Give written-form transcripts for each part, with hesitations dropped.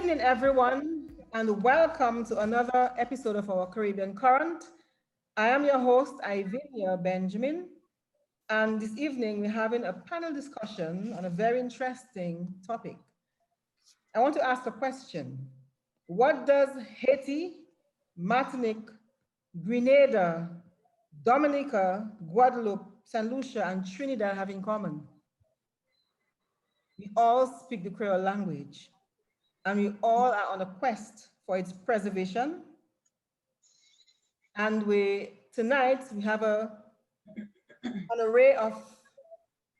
evening, everyone, and welcome to another episode of our Caribbean Current. I am your host, Ivinia Benjamin, and this evening we're having a panel discussion on a very interesting topic. I want to ask a question. What does Haiti, Martinique, Grenada, Dominica, Guadeloupe, St. Lucia, and Trinidad have in common? We all speak the Creole language, and we all are on a quest for its preservation. And tonight we have an array of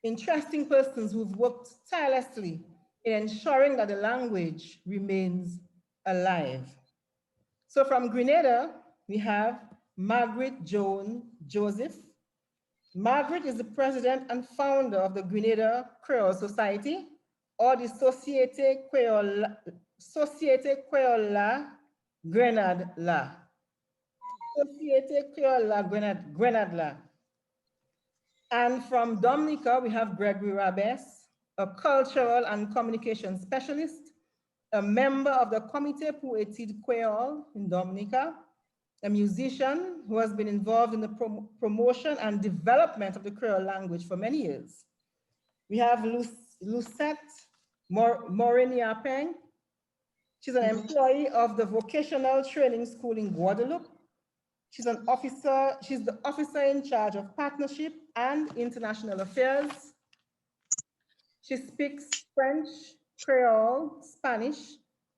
interesting persons who've worked tirelessly in ensuring that the language remains alive. So from Grenada, we have Margaret Joan Joseph. Margaret is the president and founder of the Grenada Creole Society, or the Société Creole Grenade La. Société Creole Grenade La. And from Dominica, we have Gregory Rabes, a cultural and communication specialist, a member of the Comité pour Études Creole in Dominica, a musician who has been involved in the promotion and development of the Creole language for many years. We have Lucette Moriniapeng. She's an employee of the Vocational Training School in Guadeloupe. She's the officer in charge of partnership and international affairs. She speaks French, Creole, Spanish,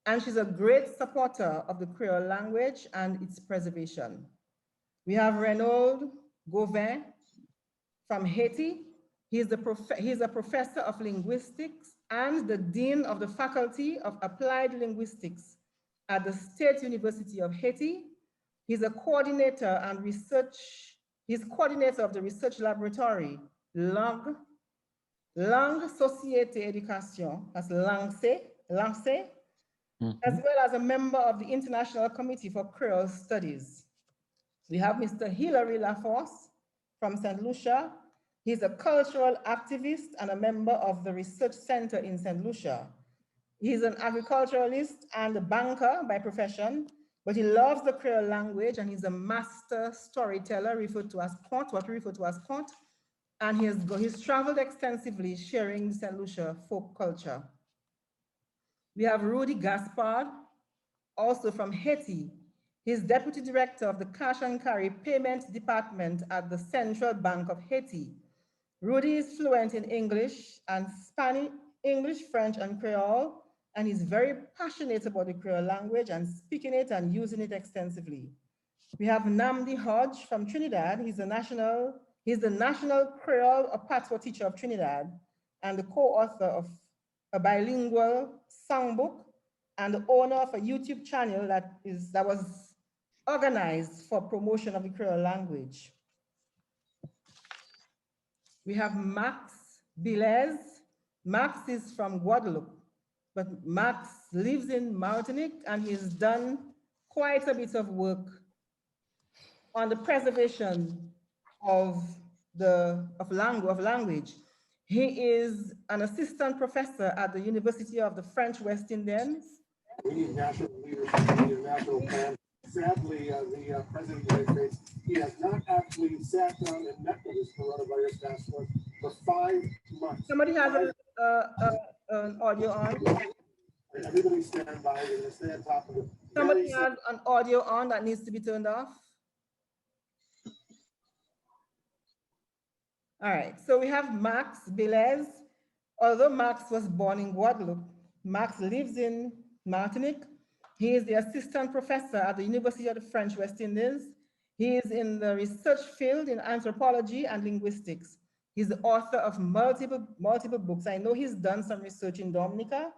and she's a great supporter of the Creole language and its preservation. We have Renaud Gauvin from Haiti. He's a professor of linguistics and the dean of the Faculty of Applied Linguistics at the State University of Haiti. He's a coordinator and he's coordinator of the research laboratory, Langue Société Éducation, that's LANCE, as well as a member of the International Committee for Creole Studies. We have Mr. Hilary Laforce from St. Lucia. He's a cultural activist and a member of the Research Center in St. Lucia. He's an agriculturalist and a banker by profession, but he loves the Creole language and he's a master storyteller referred to as conte, what we refer to as conte, and he's traveled extensively sharing St. Lucia folk culture. We have Rudy Gaspard, also from Haiti. He's deputy director of the Cash and Carry Payment Department at the Central Bank of Haiti. Rudy is fluent in English and Spanish, English, French, and Creole, and he's very passionate about the Creole language and speaking it and using it extensively. We have Namdi Hodge from Trinidad. He's the national Creole or patois teacher of Trinidad and the co-author of a bilingual songbook and the owner of a YouTube channel that was organized for promotion of the Creole language. We have Max Bilez. Max is from Guadeloupe, but Max lives in Martinique and he's done quite a bit of work on the preservation of language. He is an assistant professor at the University of the French West Indies. We need national leaders, we need a national plan. Sadly, the President of the United States, he has not actually sat down and met with his coronavirus task force for 5 months. Somebody has an audio on. Everybody stand by and stay on top of it. Somebody has an audio on that needs to be turned off. All right, so we have Max Bilez. Although Max was born in Guadeloupe, Max lives in Martinique. He is the assistant professor at the University of the French West Indies. He is in the research field in anthropology and linguistics. He's the author of multiple books. I know he's done some research in Dominica,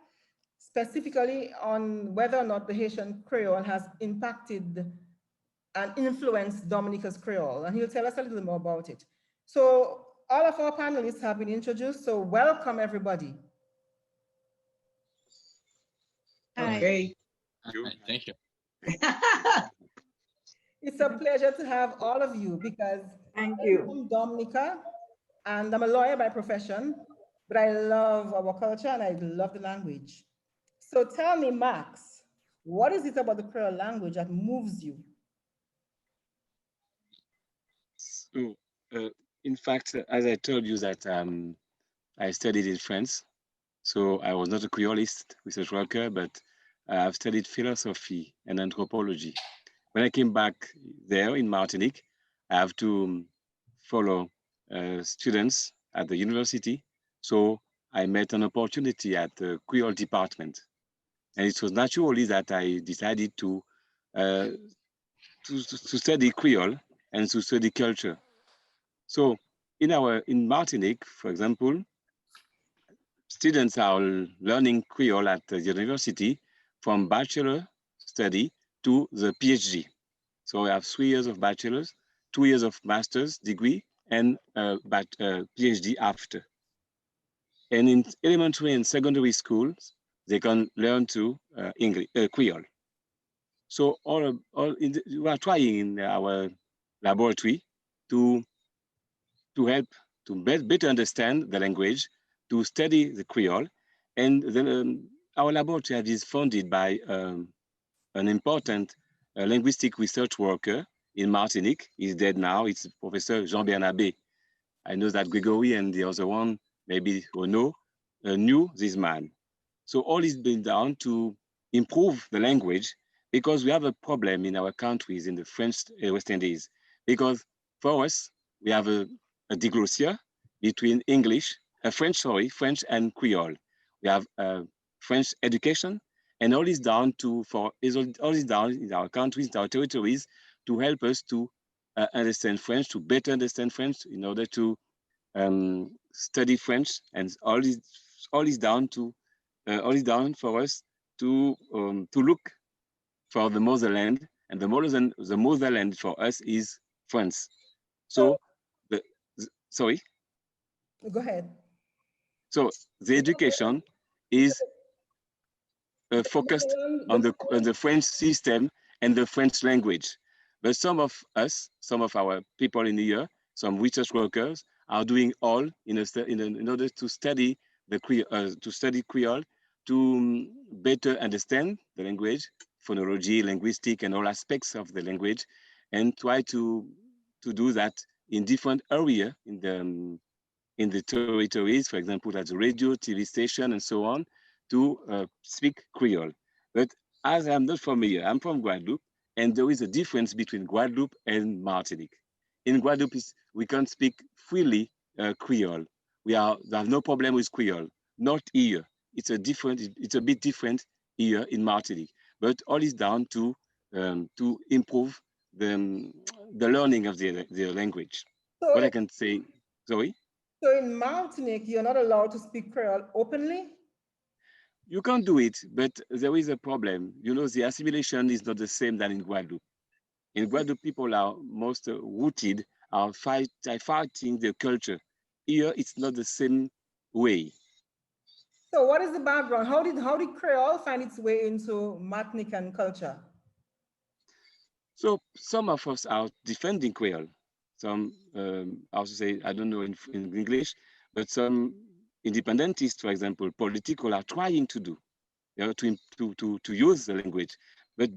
specifically on whether or not the Haitian Creole has impacted and influenced Dominica's Creole, and he'll tell us a little more about it. So all of our panelists have been introduced, so welcome everybody. Okay. Thank you. It's a pleasure to have all of you because I'm from Dominica and I'm a lawyer by profession, but I love our culture and I love the language. So tell me, Max, what is it about the Creole language that moves you? So, in fact, as I told you that I studied in France, so I was not a Creolist research worker, but I've studied philosophy and anthropology. When I came back there in Martinique, I have to follow students at the university. So I met an opportunity at the Creole department. And it was naturally that I decided uh, to study Creole and to study culture. So in Martinique, for example, students are learning Creole at the university from bachelor study to the PhD. So I have 3 years of bachelor's, 2 years of master's degree, and PhD after. And in elementary and secondary schools, they can learn to English, Creole. So we are trying in our laboratory to help to better understand the language, to study the Creole. And our laboratory is funded by an important linguistic research worker in Martinique. He's dead now. It's Professor Jean Bernabé. I know that Gregory and the other one, maybe Renaud, knew this man. So all is being done to improve the language, because we have a problem in our countries, in the French West Indies, because for us, we have a diglossia between French and Creole. We have French education, and all is down all is down in our countries, in our territories, to help us to understand French, to better understand French, in order to study French, and all is down for us to look for the motherland, and the motherland for us is France. So, sorry. Go ahead. So the education is focused on the French system and the French language. But some of our people in here, some research workers, are doing all in order to study Creole, to better understand the language, phonology, linguistic, and all aspects of the language, and try to do that in different areas in the territories, for example, at the radio, TV station, and so on, to speak Creole. But as I'm not from here, I'm from Guadeloupe, and there is a difference between Guadeloupe and Martinique. In Guadeloupe, we can speak freely Creole. We have no problem with Creole. Not here. It's a bit different here in Martinique. But all is down to improve the learning of the language. So what I can say, Zoe? So in Martinique, you're not allowed to speak Creole openly? You can do it, but there is a problem. You know, the assimilation is not the same than in Guadeloupe. In Guadeloupe, people are most rooted, are fighting their culture. Here, it's not the same way. So what is the background? How did Creole find its way into Martinican culture? So some of us are defending Creole. Some, I would say, I don't know in English, but some independentists, for example, political, are trying to do, to use the language. But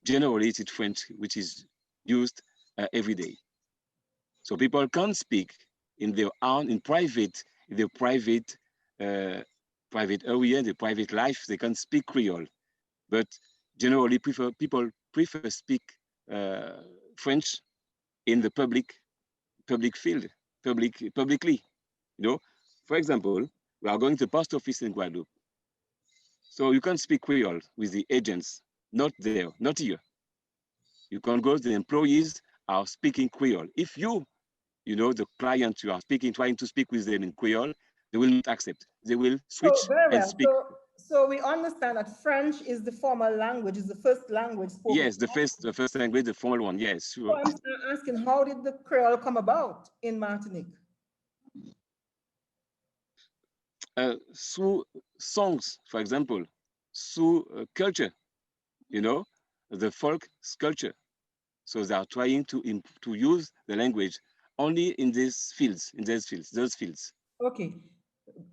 generally, it's French, which is used every day. So people can speak in their own, in their private area, their private life. They can speak Creole, but generally, people prefer speak French in the public field, publicly. You know, for example, we are going to the post office in Guadeloupe. So you can speak Creole with the agents, not there, not here. You can go, the employees are speaking Creole. If the client you are trying to speak with them in Creole, they will not accept. They will switch and speak. So we understand that French is the formal language, is the first language spoken. Yes, the first language, the formal one, yes, sure. So I'm asking, how did the Creole come about in Martinique? Through songs, for example, through culture, the folk culture. So they are trying to use the language only in those fields. Okay.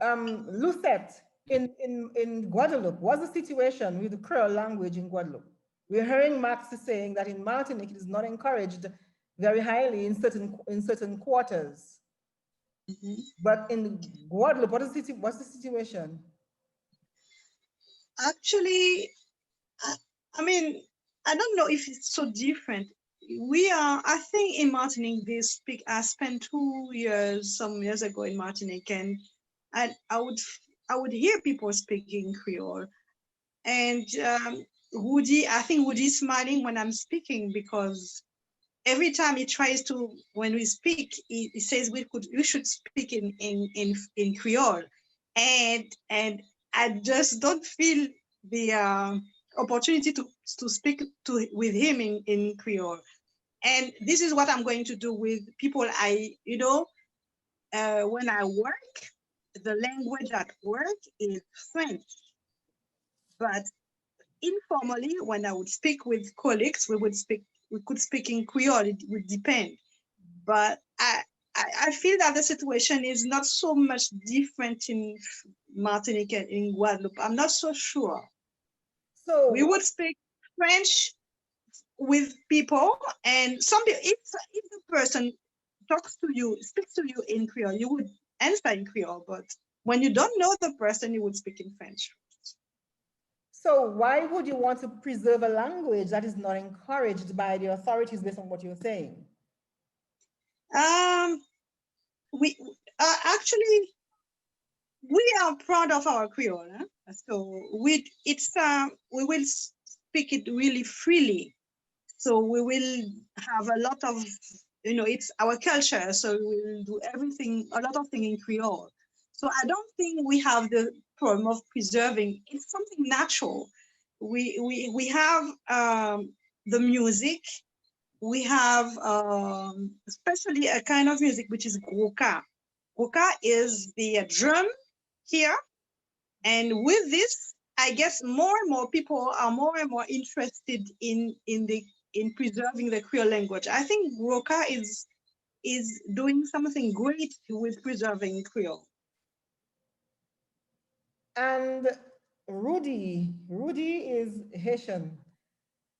Lucette, in Guadeloupe, what's the situation with the Creole language in Guadeloupe? We're hearing Max saying that in Martinique it is not encouraged very highly in certain quarters. But in Guadeloupe, what's the situation? Actually, I mean, I don't know if it's so different. I think in Martinique, I spent some years ago in Martinique, and I would hear people speaking Creole. And I think Woody's smiling when I'm speaking, because every time he tries to, when we speak, he says we should speak in Creole. And I just don't feel the opportunity to speak with him in Creole. And this is what I'm going to do with people when I work, the language at work is French. But informally, when I would speak with colleagues, we could speak in Creole. It would depend. But I feel that the situation is not so much different in Martinique and in Guadeloupe. I'm not so sure. So we would speak French with people, and if the person speaks to you in Creole, you would answer in Creole. But when you don't know the person, you would speak in French. So why would you want to preserve a language that is not encouraged by the authorities based on what you're saying? We are proud of our Creole, so we will speak it really freely. So we will have a lot of, it's our culture. So we will do a lot of things in Creole. So I don't think we have the problem of preserving. It's something natural. We have the music. We have especially a kind of music which is goka. Goka is the drum here, and with this, I guess more and more people are more and more interested in preserving the Creole language. I think goka is doing something great with preserving Creole. And Rudy is Haitian.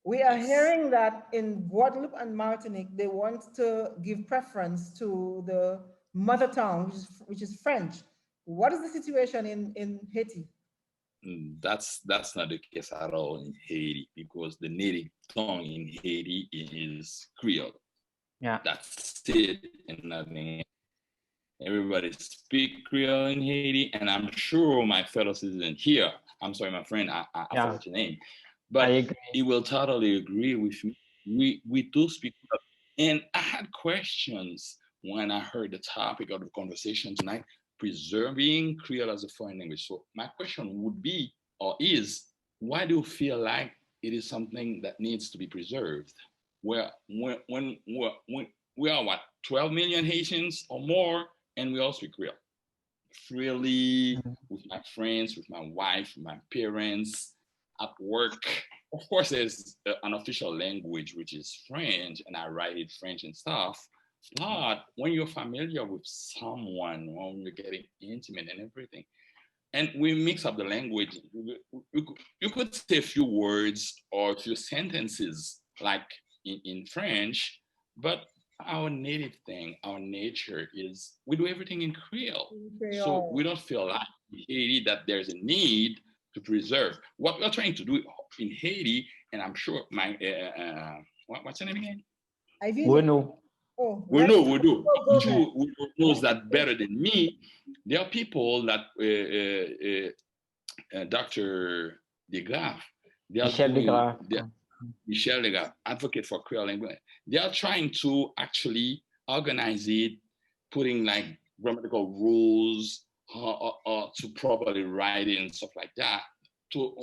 We are hearing that in Guadeloupe and Martinique, they want to give preference to the mother tongue, which is French. What is the situation in Haiti? That's not the case at all in Haiti, because the native tongue in Haiti is Creole. Yeah, that's it, and nothing. Everybody speak Creole in Haiti, and I'm sure my fellow citizens here, I'm sorry, my friend, I forgot your name, but he will totally agree with me. We do speak Creole. And I had questions when I heard the topic of the conversation tonight, preserving Creole as a foreign language. So my question would be, or is, why do you feel like it is something that needs to be preserved? When we are what, 12 million Haitians or more, and we all speak Creole freely with my friends, with my wife, with my parents, at work. Of course, there's an official language, which is French, and I write it French and stuff. But when you're familiar with someone, when you're getting intimate and everything, and we mix up the language, you could say a few words or a few sentences like in French, but our native thing, our nature is we do everything in Creole. So we don't feel like in Haiti that there's a need to preserve. What we're trying to do in Haiti, and I'm sure my, what's your name again? We know. We do. Who knows that better than me? There are people that Dr. Degraff, Michel Degraff, advocate for Creole language. They are trying to actually organize it, putting like grammatical rules to properly write it and stuff like that, to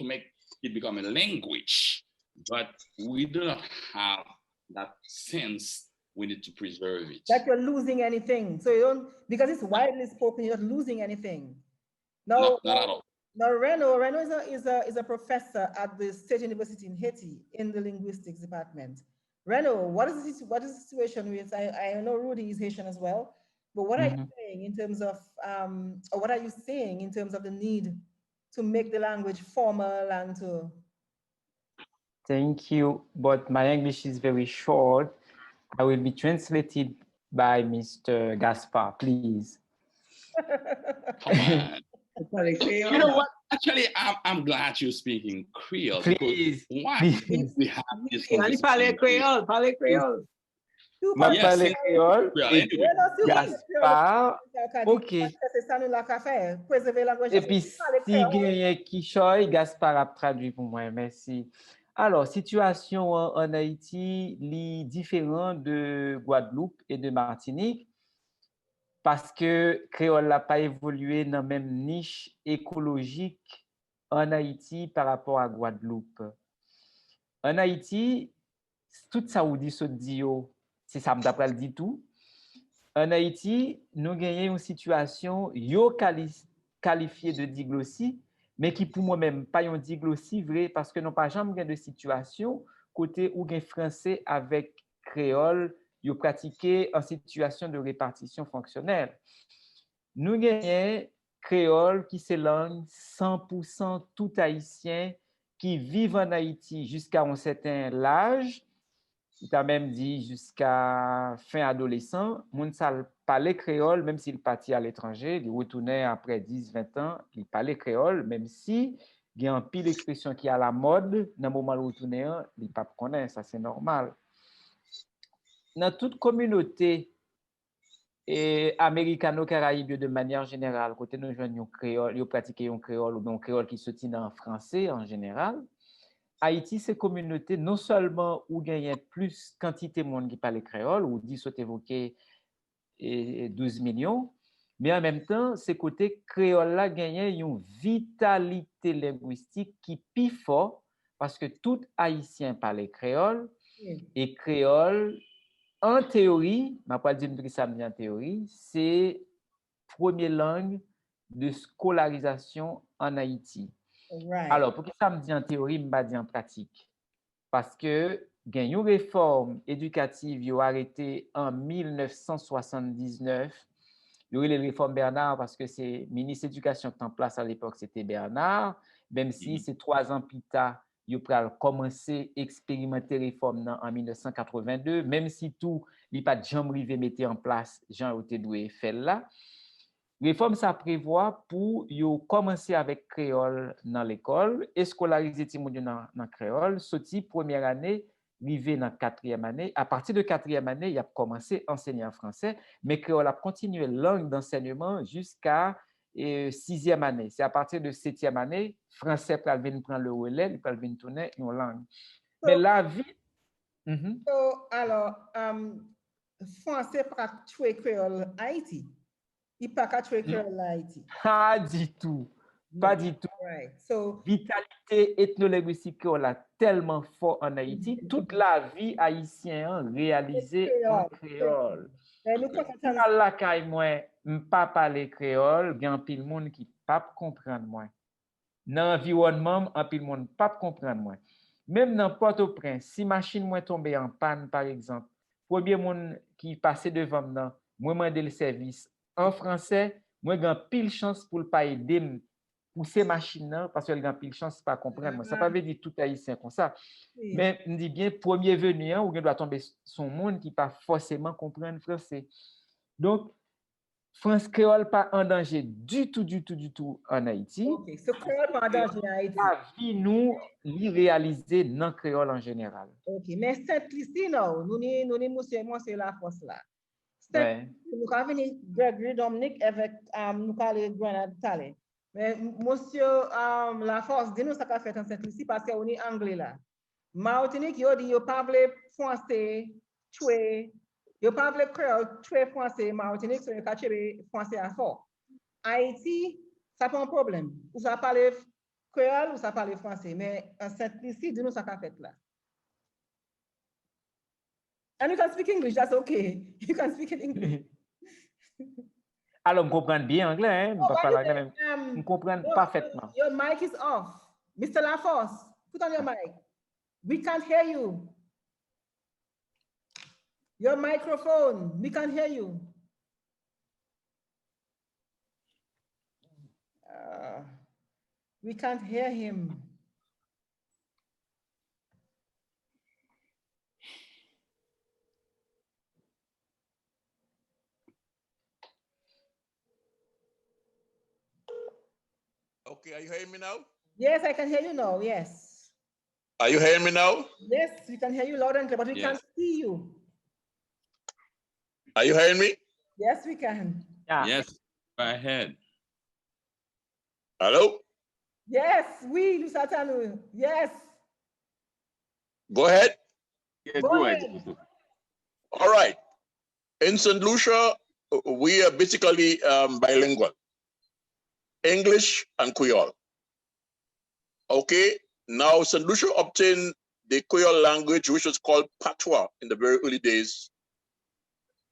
make it become a language. But we do not have that sense. We need to preserve it. That you're losing anything. So you don't, because it's widely spoken, you're not losing anything. No, not at all. Now, Reno is a professor at the State University in Haiti in the linguistics department. Reno, what is the situation with, I know Rudy is Haitian as well. But what are you saying in terms of, or what are you saying in terms of the need to make the language formal and to... Thank you, but my English is very short. I will be translated by Mr. Gaspar, please. You know what? Actually, I'm glad you're speaking Creole. Please, why please. we have this Allez parler créole, parler créole. Ma parler créole et puis Gaspar, ok. Et puis si gagne qui choy, Gaspar a traduit pour moi, merci. Alors, situation en Haïti est différente de Guadeloupe et de Martinique parce que créole n'a pas évolué dans la même niche écologique en Haïti par rapport à Guadeloupe. En Haïti, tout ça ou dit ce dio, c'est ça m'appelle le dit tout. En Haïti, nous gagnons une situation qualifiée de diglossie, mais qui pour moi-même pas une diglossie vraie parce que nous pas jamais de situation côté où gain français avec créole, yo pratiqué en situation de répartition fonctionnelle. Nous gagnons créole qui c'est langue 100% tout haïtien qui vivent en Haïti jusqu'à un certain âge. Il t'a même dit jusqu'à fin adolescent, moun sa parlait créole, même s'il partit à l'étranger, il retournait après 10-20 ans, il parlait créole, même si il y a un pile d'expression qui est à la mode, dans le moment où il retournait, il ne pas connaît, ça c'est normal. Dans toute communauté américano-caraïbe de manière générale, côté nous jeunes un créole, ils pratiquent un créole ou un créole qui se tient en français en général. Haïti, c'est communauté non seulement où il y a plus quantité de monde qui parle créole, ou 10 sont évoqués et 12 millions, mais en même temps, c'est côté créole là gagne une vitalité linguistique qui est plus fort parce que tout haïtien parle créole et créole en théorie, je ne vais pas dire que ça en théorie, c'est première langue de scolarisation en Haïti. Right. Alors, pour que ça me dit en théorie, je ne vais pas dire en pratique. Parce que il y a une réforme éducative qui a arrêté en 1979. Il y a eu les réformes Bernard parce que c'est le ministre de l'Éducation qui est en place à l'époque, c'était Bernard. Même si c'est 3 ans plus tard, il a commencé à expérimenter les réformes en 1982. Même si tout, il n'y a pas de jamais arrivé mettre en place, Jean Otedoué fait là. Réforme ça prévoit pour yo commencer avec créole dans l'école et scolariser ti moun dans créole, sorti première année, arrivé dans 4e année. À partir de 4e année, il a commencé à enseigner en français, mais créole a continué langue d'enseignement jusqu'à 6e année. C'est à partir de 7e année, français peut venir prendre le relais, il peut venir tourner une langue. Mais la vie alors français pas tuer créole Haïti. Il pas qu'à tuer créole Haïti. Pas du tout. Pas du tout. Right. So, vitalité ethnolinguistique créole a tellement fort en Haïti. Toute la vie haïtienne réalisée en créole. Dans la caille, moi, je ne pas parler créole, il y a un pile de monde qui ne pas comprendre moi. Dans l'environnement, un pile de monde ne pas comprendre moi. Même dans Port-au-Prince, si machine moi tombe en panne, par exemple, premier monde qui passait devant moi, moi demander le service en français, moi j'ai pile chance pour le pas aider pour ces machines parce que j'ai pile chance pas comprendre. Ça pas veut dire tout haïtien comme ça. Mais on dit bien premier venu ou bien doit tomber son monde qui pas forcément comprendre français. Donc France créole pas en danger du tout en Haïti. OK, ce créole pas en danger en Haïti. La vie nous l'y réaliser dans créole en général. OK, mais cette liste nous ni monsieur la force là. Nous avons venu Gregory Dominique avec nous parler Grenade Talé. Mais monsieur la force dis nous ça qu'a fait dans cette liste parce qu'on est anglais là. Martinique yo dit yo parle français tuer yo parle créole tuer français Martinique so yo ka tuer français à fort. Haïti ça pas un problème. Ou ça parle créole ou ça parle français mais en cette liste dis nous ça qu'a fait là. And you can speak English, that's okay. You can speak in English. Alors, on comprend bien anglais, hein? On comprend parfaitement. Your mic is off. Mr. Laforce, put on your mic. We can't hear you. Your microphone, we can't hear you. We can't hear him. Okay, are you hearing me now? Yes, I can hear you now, yes. Are you hearing me now? Yes, we can hear you loud and clear, but we can't see you. Are you hearing me? Yes, we can. Yeah. Yes, go ahead. Hello? Yes, we, Lusatanu. Yes. Go ahead. Yes, Go go ahead. ahead. All right. In St. Lucia, we are basically bilingual, English and Creole. Okay, now St. Lucia obtained the Creole language, which was called patois in the very early days,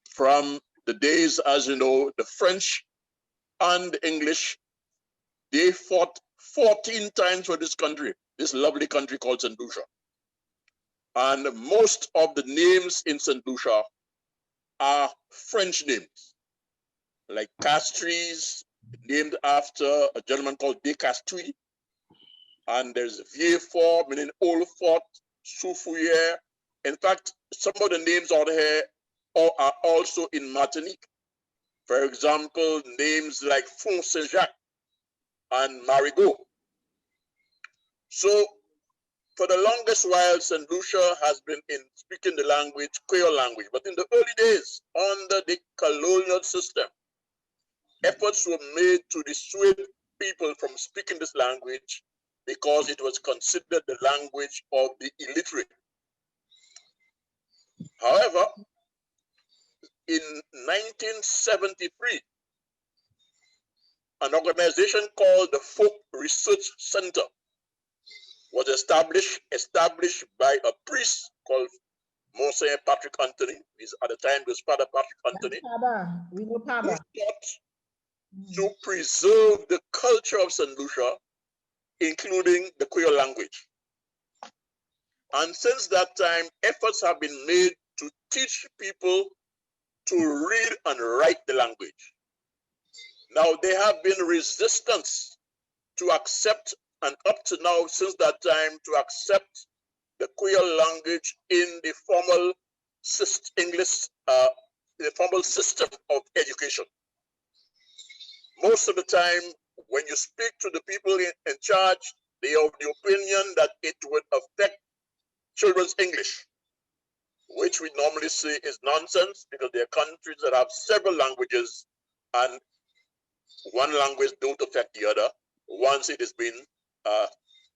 from the days, as you know, the French and the English, they fought 14 times for this country, this lovely country called St. Lucia. And most of the names in St. Lucia are French names, like Castries, named after a gentleman called De Castries. And there's Vieux Fort, meaning Old Fort, Soufouillère. In fact, some of the names out here are also in Martinique. For example, names like Font Saint-Jacques and Marigot. So for the longest while, St. Lucia has been in speaking the language, Creole language. But in the early days, under the colonial system, efforts were made to dissuade people from speaking this language because it was considered the language of the illiterate. However, in 1973, an organization called the Folk Research Center was established by a priest called Monsignor Patrick Anthony. At the time, it was Father Patrick Anthony. We know Paba. Who sought to preserve the culture of St. Lucia, including the Creole language. And since that time, efforts have been made to teach people to read and write the language. Now, there have been resistance to accept, and up to now, since that time, to accept the Creole language in the formal English, the formal system of education. Most of the time, when you speak to the people in charge, they have the opinion that it would affect children's English, which we normally say is nonsense, because there are countries that have several languages and one language don't affect the other once it has been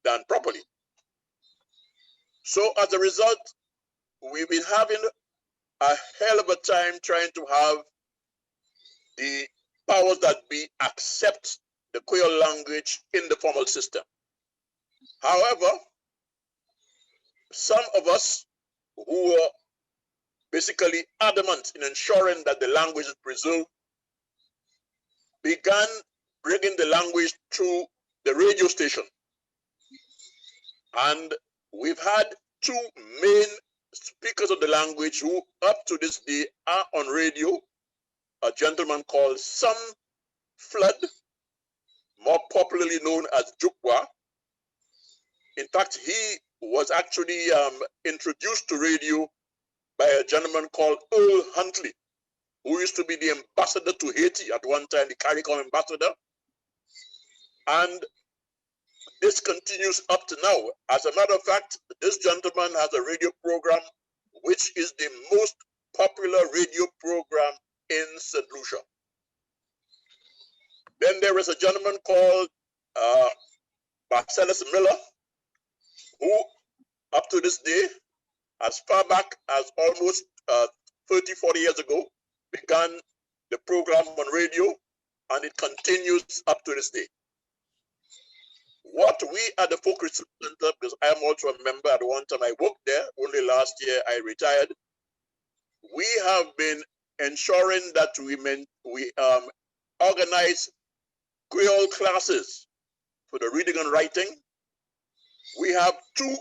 done properly. So as a result, we've been having a hell of a time trying to have the powers that be accept the Creole language in the formal system. However, some of us who are basically adamant in ensuring that the language is preserved began bringing the language to the radio station. And we've had two main speakers of the language who up to this day are on radio, a gentleman called Sam Flood, more popularly known as Jukwa. In fact, he was actually introduced to radio by a gentleman called Earl Huntley, who used to be the ambassador to Haiti at one time, the CARICOM ambassador. And this continues up to now. As a matter of fact, this gentleman has a radio program which is the most popular radio program in St. Lucia. Then there is a gentleman called Marcellus Miller, who up to this day, as far back as almost 30, 40 years ago, began the program on radio, and it continues up to this day. What we at the Folk Research Center, because I am also a member at one time, I worked there, only last year I retired, we have been ensuring that we organize Creole classes for the reading and writing. We have 2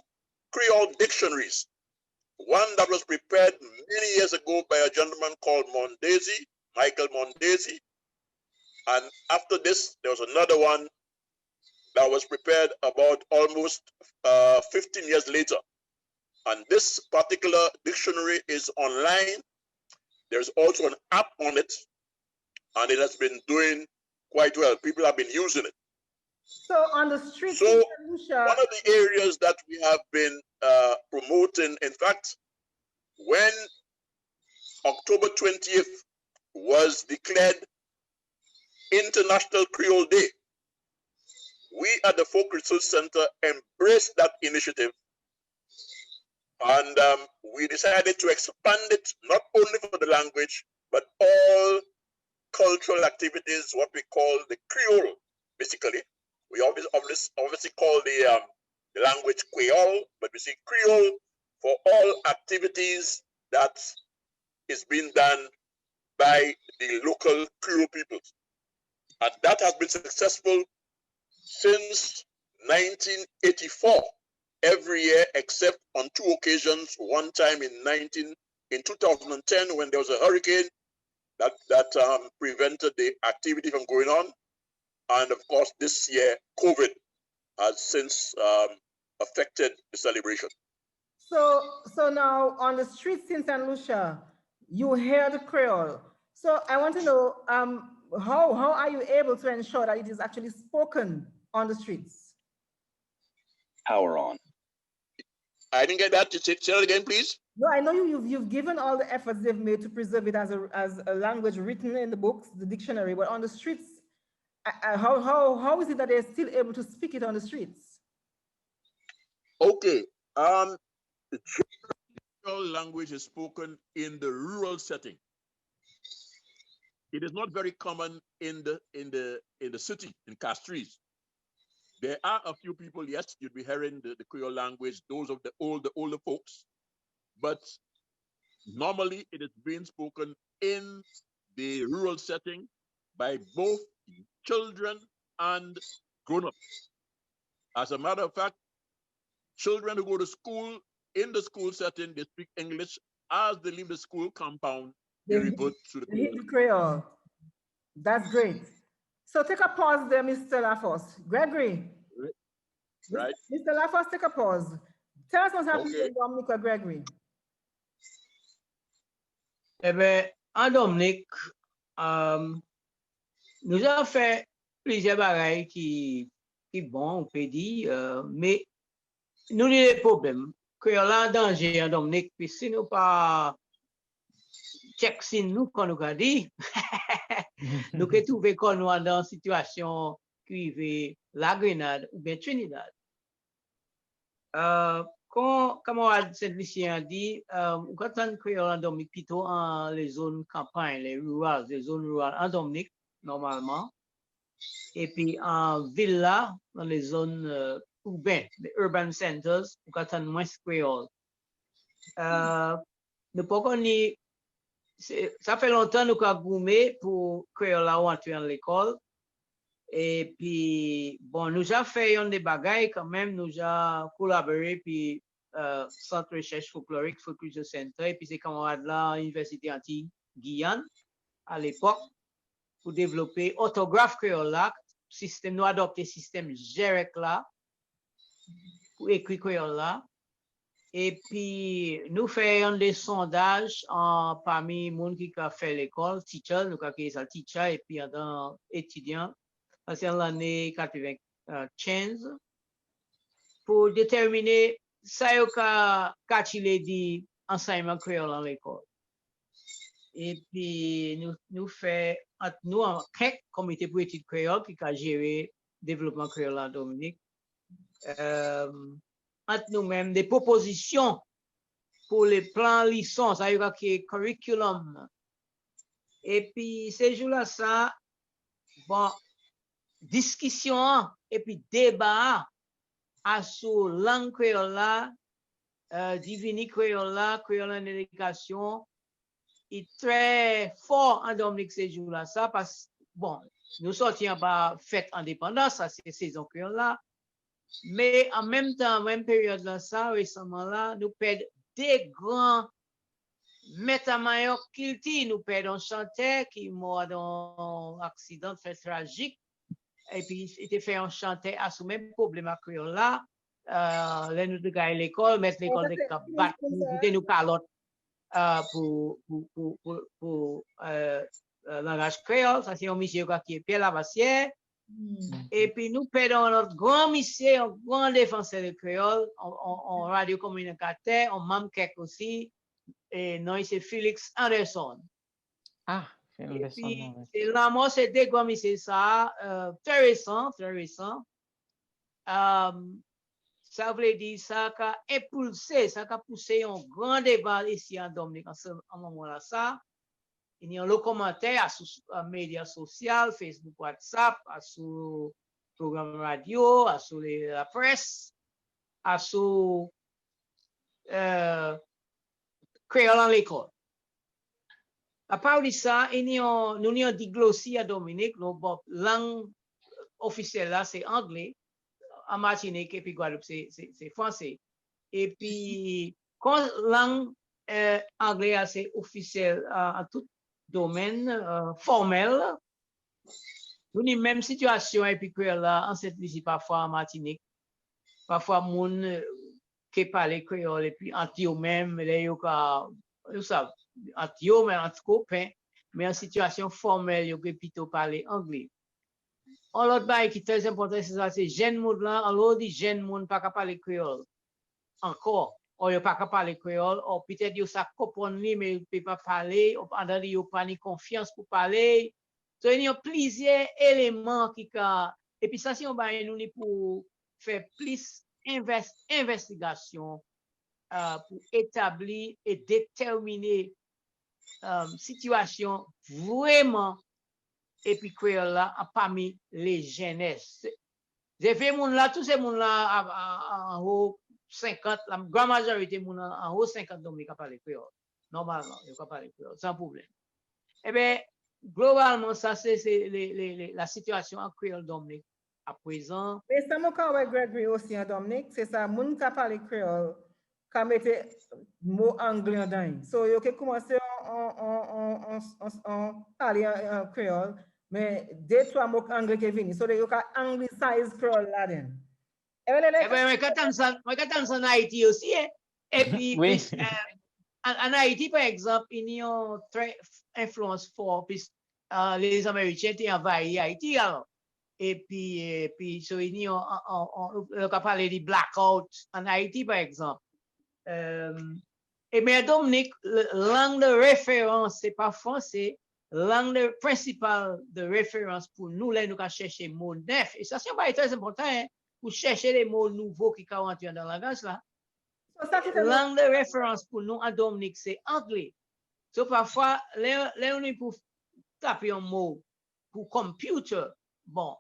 Creole dictionaries. One that was prepared many years ago by a gentleman called Mondesi, Michael Mondesi. And after this, there was another one that was prepared about almost 15 years later. And this particular dictionary is online. There's also an app on it, and it has been doing quite well. People have been using it. So on the streets, so one of the areas that we have been promoting, in fact, when October 20th was declared International Creole Day, we at the Folk Research Center embraced that initiative, and we decided to expand it not only for the language, but all cultural activities, what we call the Creole, basically. We obviously call the language Creole, but we say Creole for all activities that is being done by the local Creole peoples. And that has been successful since 1984, every year except on 2 occasions, one time in 2010 when there was a hurricane that prevented the activity from going on. And of course, this year, COVID has since affected the celebration. So now on the streets in St. Lucia, you hear the Creole. So I want to know, how are you able to ensure that it is actually spoken on the streets? Power on. I didn't get that. Say it again, please. No, I know you've given all the efforts they've made to preserve it as a language written in the books, the dictionary, but on the streets, how is it that they're still able to speak it on the streets? Okay. The general language is spoken in the rural setting. It is not very common in the city, in Castries. There are a few people, yes, you'd be hearing the Creole language, those of the older folks, but normally it is being spoken in the rural setting by both children and grown-ups. As a matter of fact, children who go to school, in the school setting, they speak English. As they leave the school compound, they revert to the Creole. That's great. So take a pause there, Mr. Lafos. Gregory. Right. Mr. Lafos, take a pause. Tell us what's happening in Dominique, Gregory. Eh bien, en Dominique, nous avons fait plusieurs bagailles qui bon, on peut dire, mais nous avons des problèmes. Creole en danger en Dominique, puis si nous pas check si nous, quand nous avons dit, nous avons trouvé qu'on nous dans une situation qui la Grenade ou bien Trinidad. Comme camarade Saint-Lucien a dit, quand on Creole en Dominique, plutôt en les zones campagnes, les zones rurales en Dominique, normalement, et puis en ville là, dans les zones urbaines, les urban centers, quand on moins Creole. Nous pas connaître, ça fait longtemps nous avons goumé pour Creole là entrer à l'école. Et puis, bon, nous avons fait des bagailles quand même, nous avons collaboré, puis Centre de recherche folklorique, Folk Research Center, et puis ces camarades là, Université Antilles-Guyane, à l'époque, pour développer orthographe créole là, système, nous adopter système GEREC là, pour écrire créole là. Et puis, nous faisons des sondages parmi les gens qui ont fait l'école, teacher, nous avons fait ça teacher, et puis dans étudiants, c'est l'année 95, pour déterminer ça qu'il a dit enseignement créole dans l'école. Et puis, nous faisons, nous, en comité pour études créole qui a géré le développement créole en Dominique, entre nous-mêmes, des propositions pour les plans licences, ça y est, curriculum. Et puis, ces jours-là, ça, bon, discussion et puis débat sur langue créole, divini créole, créole en éducation, est très fort en Dominique ces jours-là, ça, parce que, bon, nous sortions par fête indépendance, ça c'est saison créole là, mais en même temps, même période là, ça, récemment là, nous perdons des grands métamailleurs qui nous perdons chanteur qui est mort dans un accident très tragique. et puis il était fait un chanter à ce même problème à créole là. Là, nous à l'école, mettre l'école de battre, nous calotte pour langage créole. Ça, c'est un monsieur qui est Pierre Lavassière. Et puis nous perdons notre grand monsieur, un grand défenseur de créole, en radio communicateur, en membre aussi. Et non, c'est Félix Anderson. Ah, et puis, c'est là, moi, c'est des grands monsieur, ça, très récent, très récent. Ça veut dire ça a impulsé, ça a poussé un grand débat ici en Dominique en ce moment-là. Ça, il y a un commentaire sur les médias sociaux, Facebook, WhatsApp, sur le programme radio, sur la presse, sur créole en l'école. À part de ça, nous avons dit glossie à Dominique, notre langue officielle là, c'est anglais. En Martinique et puis Guadeloupe, c'est français. Et puis, quand langue anglaise, c'est officiel en tout domaine formel, nous avons la même situation et puis créole là, en cette ici parfois en Martinique. Parfois, moun qui parle créole et puis anti même, vous savez, anti même, entre copains, mais en situation formelle, ils peuvent plutôt parler anglais. L'autre bail qui est très important, c'est ça, c'est jeune monde là, alors dit jeune monde pas capable parler créole. Encore, ou il pas capable parler créole, ou peut-être il ça comprendre mais il peut pas parler, ou pendant il pas ni confiance pour parler. Donc il y a plusieurs éléments qui et puis ça si on va nous pour faire plus investigation pour établir et déterminer situation vraiment et puis créole là parmi les jeunesses. J'ai fait mon là, tous ces monde là en haut 50, la grande majorité mon en haut 50 Dominique parler créole. Normalement, ils pas parler créole sans problème. Eh bien, globalement, ça c'est la situation en créole Dominique à présent. Mais ça m'a quand Gregory aussi en Dominique, c'est ça, mon qui parle créole, qui mettait mot anglais dedans. So, il a commencé en parler en créole. Mais deux, trois mots anglais qui viennent. So, you can anglicize créole là-dedans. Eh bien, quand en Haïti aussi, hein? Et puis, oui. En Haïti, par exemple, il y a une très influence fort, puis les Américains ont envahi Haïti, alors. Et puis, so, il y a, on peut parler de blackout en Haïti, par exemple. Et bien, Dominique, langue de référence, c'est pas français. Langue principale de référence pour nous, là, nous avons cherché mots neufs. Et ça, c'est très important, hein, pour chercher les mots nouveaux qui sont entrés dans le langage, là. Langue de référence pour nous en Dominique, c'est anglais. So, parfois, là, on est pour taper un mot pour computer. Bon,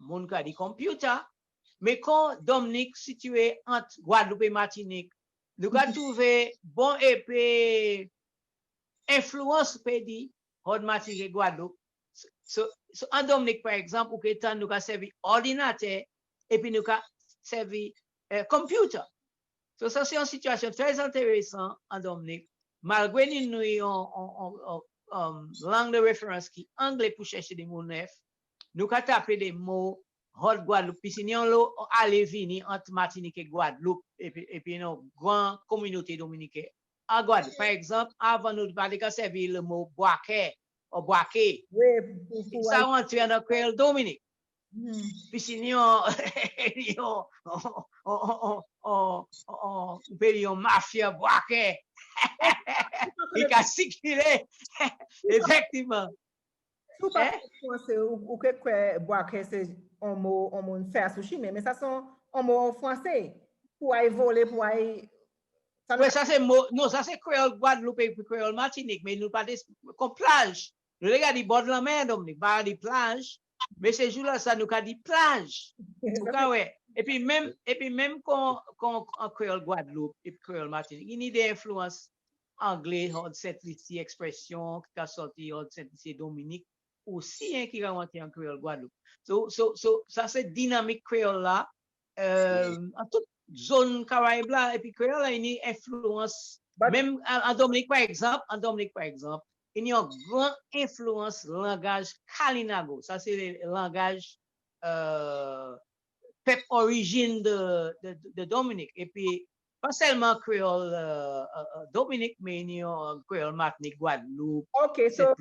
mon cas dit computer. Mais quand Dominique situé entre Guadeloupe et Martinique, nous avons trouvé bon épée influence pédi de Martinique et Guadeloupe. So, en Dominique, par exemple, nous avons servi ordinateur et puis nous avons servi computer. So, ça, c'est une situation très intéressante en Dominique. Malgré nous avons une langue de référence qui est anglais pour chercher des mots neufs, nous avons tapé des mots hot Guadeloupe. Puis, si nous avons allé venir entre Martinique et Guadeloupe, et puis une grande communauté dominicaine à Guadeloupe. Par exemple, avant nous de parler, nous servi le mot boaké ou boaké. Ça rentre dans le créole Dominique. Puis si nous avons mafia boaké, il a circulé, effectivement. Ou que boaké, c'est un mot faire sushi, mais ça sont un mot français pour aller voler, pour aller. Oui, ça c'est mot, non, ça c'est créole Guadeloupe et créole Martinique, mais nous pas comme plage. Nous regardons bord de la mer, Dominique, pas des plages. Mais ces jours-là, ça nous a dit plage. Ouais. Et puis même quand on créole Guadeloupe et créole Martinique, il y a des influences anglaises, cette expression qui a sorti de cette Dominique aussi, hein, qui a rentré en créole Guadeloupe. Ça c'est dynamique créole là, en toute zone Caraïbe là, et puis créole là, il y a une influence. Même en Dominique par exemple, il y a une grande influence langage Kalinago. Ça, c'est le langage pep origine de Dominique. Et puis, pas seulement Creole Dominique, mais Creole Martinique, Guadeloupe, okay, so